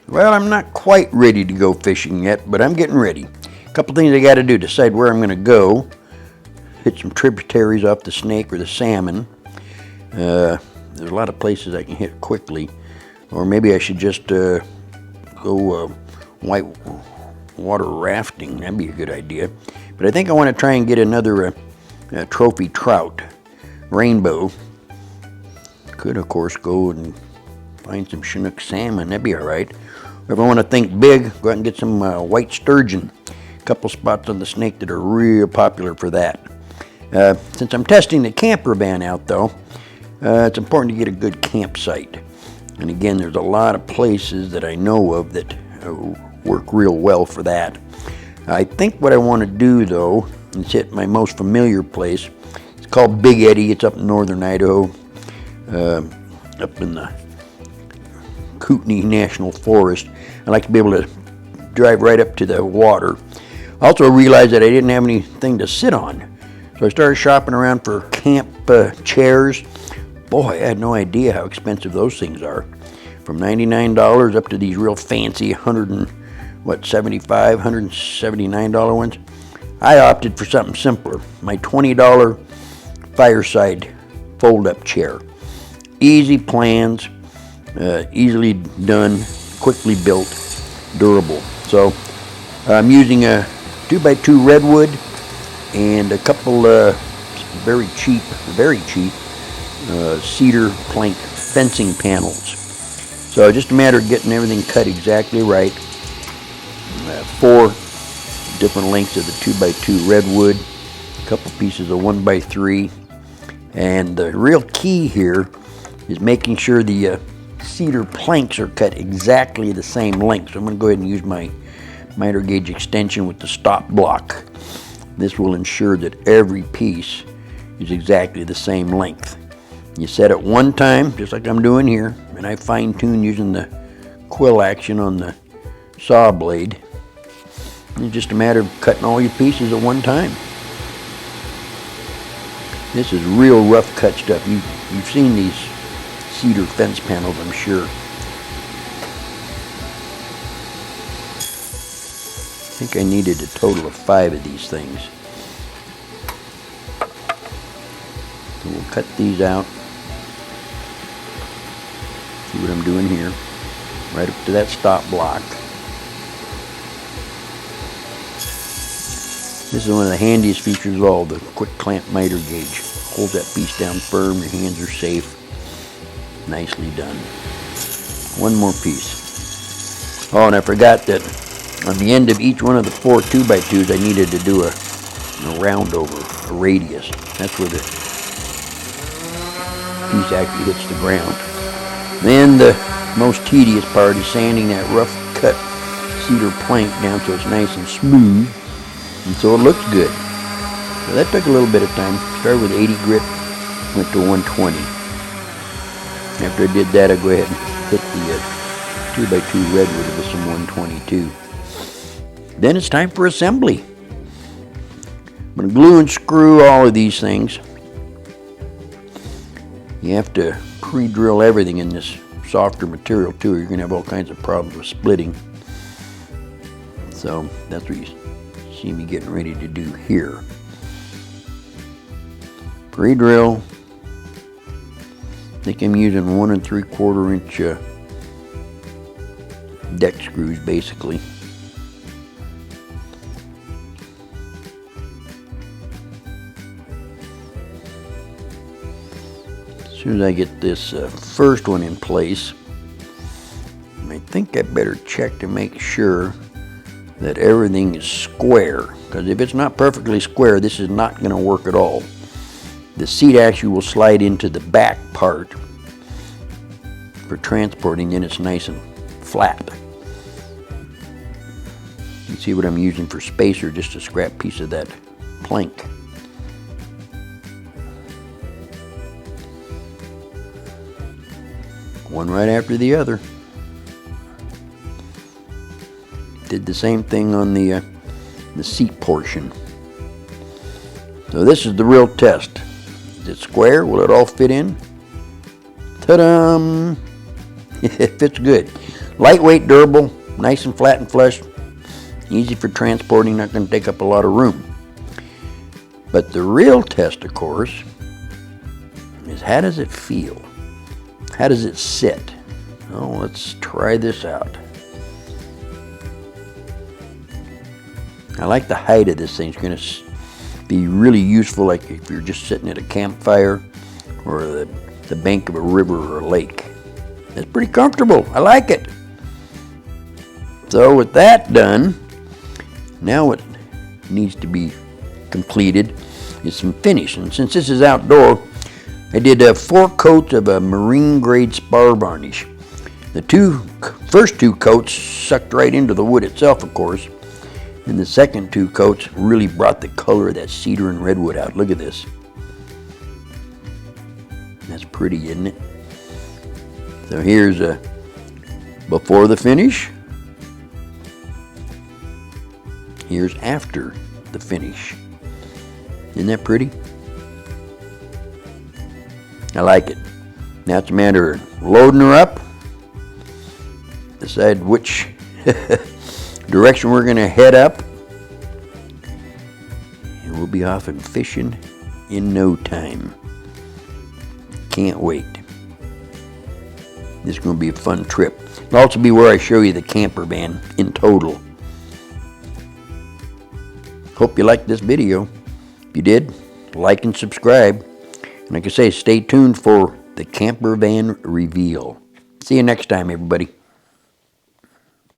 Well, I'm not quite ready to go fishing yet, but I'm getting ready. A couple things I got to do: decide where I'm going to go, hit some tributaries off the Snake or the Salmon. There's a lot of places I can hit quickly, or maybe I should just go white water rafting. That'd be a good idea. But I think I want to try and get another trophy trout, rainbow. Could, of course, go and find some Chinook salmon. That'd be all right. Or if I want to think big, go out and get some white sturgeon. A couple spots on the Snake that are real popular for that. Since I'm testing the camper van out, though, it's important to get a good campsite. And again, there's a lot of places that I know of that work real well for that. I think what I want to do, though, is hit my most familiar place. It's called Big Eddy. It's up in northern Idaho, up in the Kootenai National Forest. I like to be able to drive right up to the water. I also realized that I didn't have anything to sit on, so I started shopping around for camp chairs. Boy, I had no idea how expensive those things are. From $99 up to these real fancy $175, $179 ones. I opted for something simpler. My $20 fireside fold-up chair. Easy plans, easily done, quickly built, durable. So I'm using a 2x2 redwood and a couple very cheap cedar plank fencing panels. So just a matter of getting everything cut exactly right. 4 different lengths of the 2x2 redwood, a couple pieces of 1x3, and the real key here is making sure the cedar planks are cut exactly the same length. So I'm going to go ahead and use my miter gauge extension with the stop block. This will ensure that every piece is exactly the same length. You set it one time, just like I'm doing here, and I fine-tune using the quill action on the saw blade. It's just a matter of cutting all your pieces at one time. This is real rough cut stuff. You've seen these cedar fence panels, I'm sure. I think I needed a total of 5 of these things. So we'll cut these out. See what I'm doing here. Right up to that stop block. This is one of the handiest features of all, the quick clamp miter gauge. Holds that piece down firm, your hands are safe. Nicely done. One more piece. Oh, and I forgot that on the end of each one of the 4 2x2s, I needed to do a round over, a radius. That's where the piece actually hits the ground. Then the most tedious part is sanding that rough cut cedar plank down so it's nice and smooth, and so it looks good. So that took a little bit of time. Started with 80 grit, went to 120. After I did that, I go ahead and hit the 2x2 redwood with some 122. Then it's time for assembly. I'm going to glue and screw all of these things. You have to pre-drill everything in this softer material too, or you're going to have all kinds of problems with splitting. So that's what you see me getting ready to do here. Pre-drill. I think I'm using 1 3/4 inch deck screws basically. As soon as I get this first one in place, I think I better check to make sure that everything is square, because if it's not perfectly square, this is not going to work at all. The seat actually will slide into the back part for transporting, then it's nice and flat. You see what I'm using for spacer, just a scrap piece of that plank. One right after the other. Did the same thing on the seat portion. So this is the real test. Is it square? Will it all fit in? Ta-da! It fits good. Lightweight, durable, nice and flat and flush, easy for transporting, not going to take up a lot of room. But the real test, of course, is how does it feel? How does it sit? Oh, let's try this out. I like the height of this thing. It's going to be really useful, like if you're just sitting at a campfire or the bank of a river or a lake. It's pretty comfortable. I like it. So with that done, now what needs to be completed is some finish. And since this is outdoor, I did 4 coats of a marine grade spar varnish. The first 2 coats sucked right into the wood itself, of course. And the second 2 coats really brought the color of that cedar and redwood out. Look at this. That's pretty, isn't it? So here's before the finish. Here's after the finish. Isn't that pretty? I like it. Now it's a matter of loading her up. Decide which direction we're going to head up. And we'll be off and fishing in no time. Can't wait. This is going to be a fun trip. It'll also be where I show you the camper van in total. Hope you liked this video. If you did, like and subscribe. And like I say, stay tuned for the camper van reveal. See you next time, everybody.